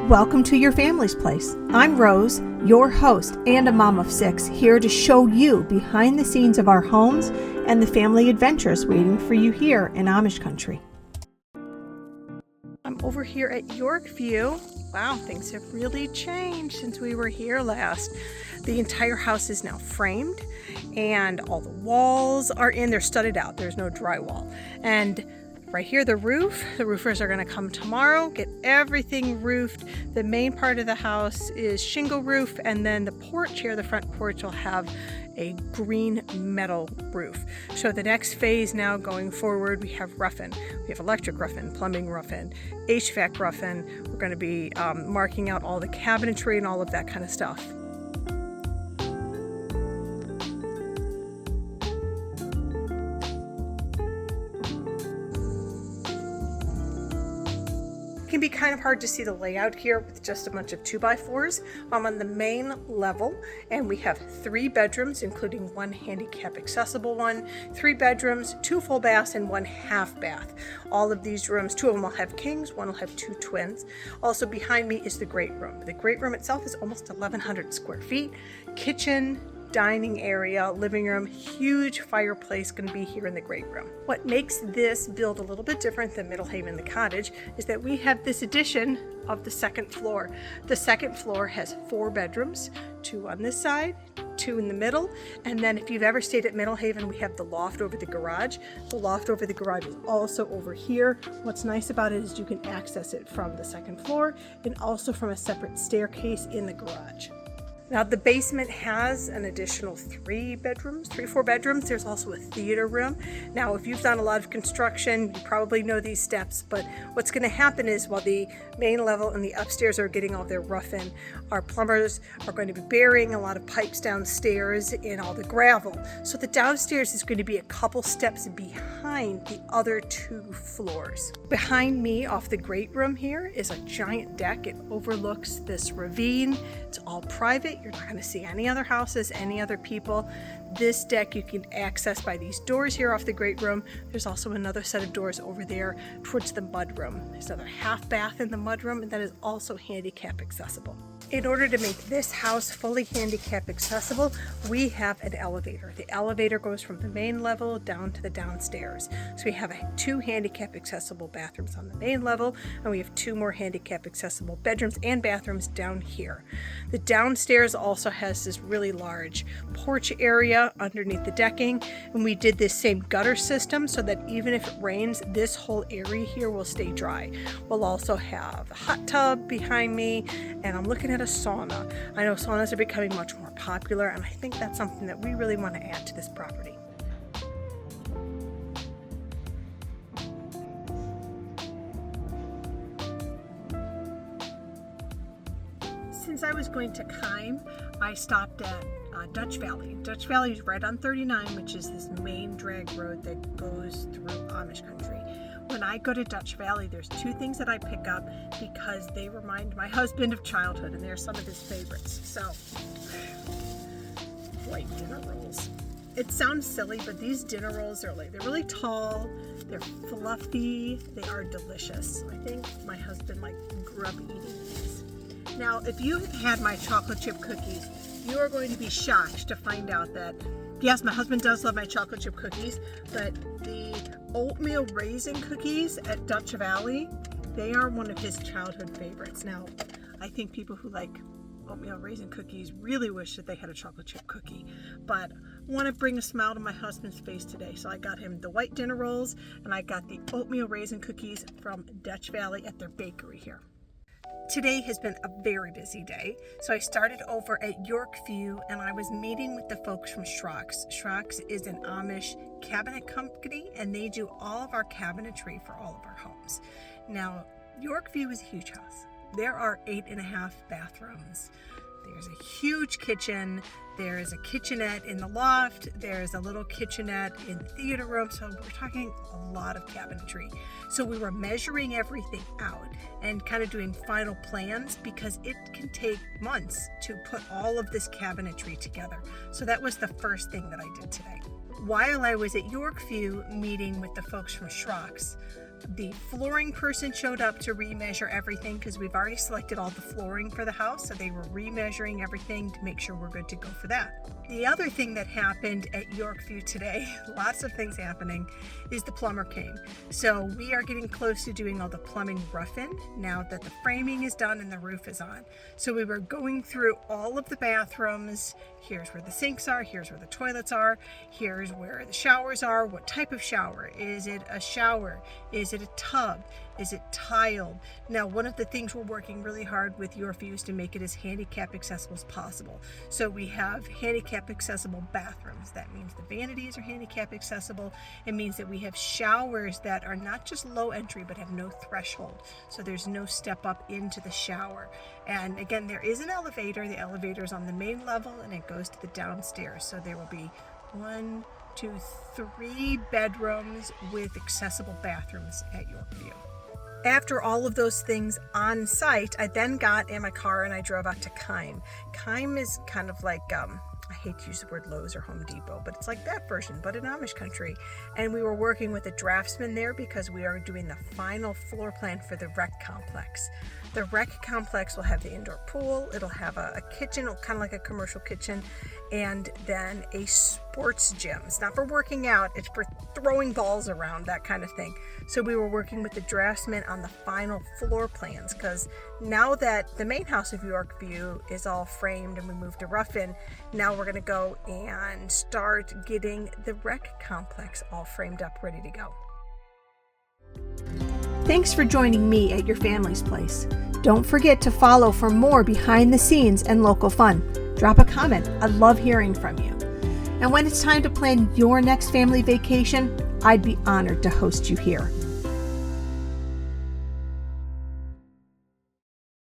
Welcome to your family's place. I'm Rose, your host and a mom of 6, here to show you behind the scenes of our homes and the family adventures waiting for you here in Amish country. I'm over here at Yorkview. Wow, things have really changed since we were here last. The entire house is now framed and all the walls are in. They're studded out. There's no drywall. And right here, the roofers are going to come tomorrow, get everything roofed. The main part of the house is shingle roof, and then the porch here, the front porch, will have a green metal roof. So the next phase now going forward, we have roughin'. We have electric roughin', plumbing roughin', HVAC roughin'. We're going to be marking out all the cabinetry and all of that kind of stuff. It can be kind of hard to see the layout here with just a bunch of 2x4s. I'm on the main level and we have 3 bedrooms, including 1 handicap accessible one, 3 bedrooms, 2 full baths, and 1 half bath. All of these rooms, 2 of them will have kings, 1 will have 2 twins. Also behind me is the great room. The great room itself is almost 1,100 square feet. Kitchen, dining area, living room, huge fireplace going to be here in the great room. What makes this build a little bit different than Middlehaven the cottage is that we have this addition of the second floor. The second floor has 4 bedrooms, 2 on this side, 2 in the middle, and then if you've ever stayed at Middlehaven, we have the loft over the garage. The loft over the garage is also over here. What's nice about it is you can access it from the second floor and also from a separate staircase in the garage. Now the basement has an additional 4 bedrooms. There's also a theater room. Now if you've done a lot of construction, you probably know these steps, but what's going to happen is while the main level and the upstairs are getting all their rough in, our plumbers are going to be burying a lot of pipes downstairs in all the gravel. So the downstairs is going to be a couple steps behind the other 2 floors. Behind me off the great room here is a giant deck. It overlooks this ravine. It's all private. You're not going to see any other houses, any other people. This deck you can access by these doors here off the great room. There's also another set of doors over there towards the mud room. There's another half bath in the mud room, and that is also handicap accessible. In order to make this house fully handicap accessible, we have an elevator. The elevator goes from the main level down to the downstairs. So we have 2 handicap accessible bathrooms on the main level, and we have 2 more handicap accessible bedrooms and bathrooms down here. The downstairs also has this really large porch area underneath the decking, and we did this same gutter system so that even if it rains, this whole area here will stay dry. We'll also have a hot tub behind me, and I'm looking at a sauna. I know saunas are becoming much more popular, and I think that's something that we really want to add to this property. Since I was going to Kime, I stopped at Dutch Valley. Dutch Valley is right on 39, which is this main drag road that goes through Amish country. When I go to Dutch Valley, there's 2 things that I pick up because they remind my husband of childhood, and they're some of his favorites. So, white dinner rolls. It sounds silly, but these dinner rolls they're really tall, they're fluffy, they are delicious. I think my husband grew up eating these. Now, if you have had my chocolate chip cookies, you are going to be shocked to find out that, yes, my husband does love my chocolate chip cookies, but the oatmeal raisin cookies at Dutch Valley, they are one of his childhood favorites. Now, I think people who like oatmeal raisin cookies really wish that they had a chocolate chip cookie, but I want to bring a smile to my husband's face today, so I got him the white dinner rolls, and I got the oatmeal raisin cookies from Dutch Valley at their bakery here. Today has been a very busy day, so I started over at Yorkview and I was meeting with the folks from Schrock's. Schrock's is an Amish cabinet company, and they do all of our cabinetry for all of our homes. Now, Yorkview is a huge house. There are 8.5 bathrooms. There's a huge kitchen. There is a kitchenette in the loft. There's a little kitchenette in the theater room. So we're talking a lot of cabinetry. So we were measuring everything out and kind of doing final plans because it can take months to put all of this cabinetry together. So that was the first thing that I did today. While I was at Yorkview meeting with the folks from Schrock's, The flooring person showed up to remeasure everything because we've already selected all the flooring for the house, so they were remeasuring everything to make sure we're good to go for that. The other thing that happened at Yorkview today, lots of things happening, is the plumber came. So we are getting close to doing all the plumbing rough-in now that the framing is done and the roof is on. So we were going through all of the bathrooms. Here's where the sinks are, here's where the toilets are, here's where the showers are. What type of shower? Is it a shower? Is it a tub? Is it tiled? Now, one of the things we're working really hard with Yorkview is to make it as handicap accessible as possible. So we have handicap accessible bathrooms. That means the vanities are handicap accessible. It means that we have showers that are not just low entry, but have no threshold. So there's no step up into the shower. And again, there is an elevator. The elevator is on the main level and it goes to the downstairs. So there will be 1, 2, 3 bedrooms with accessible bathrooms at Yorkview. After all of those things on site, I then got in my car and I drove out to Keim. Keim is kind of like, I hate to use the word Lowe's or Home Depot, but it's like that version, but in Amish country. And we were working with a draftsman there because we are doing the final floor plan for the rec complex. The rec complex will have the indoor pool, it'll have a kitchen, kind of like a commercial kitchen, and then a sports gym. It's not for working out, it's for throwing balls around, that kind of thing. So we were working with the draftsman on the final floor plans because now that the main house of Yorkview is all framed and we moved to rough-in, now we're going to go and start getting the rec complex all framed up, ready to go. Thanks for joining me at your family's place. Don't forget to follow for more behind the scenes and local fun. Drop a comment. I love hearing from you. And when it's time to plan your next family vacation, I'd be honored to host you here.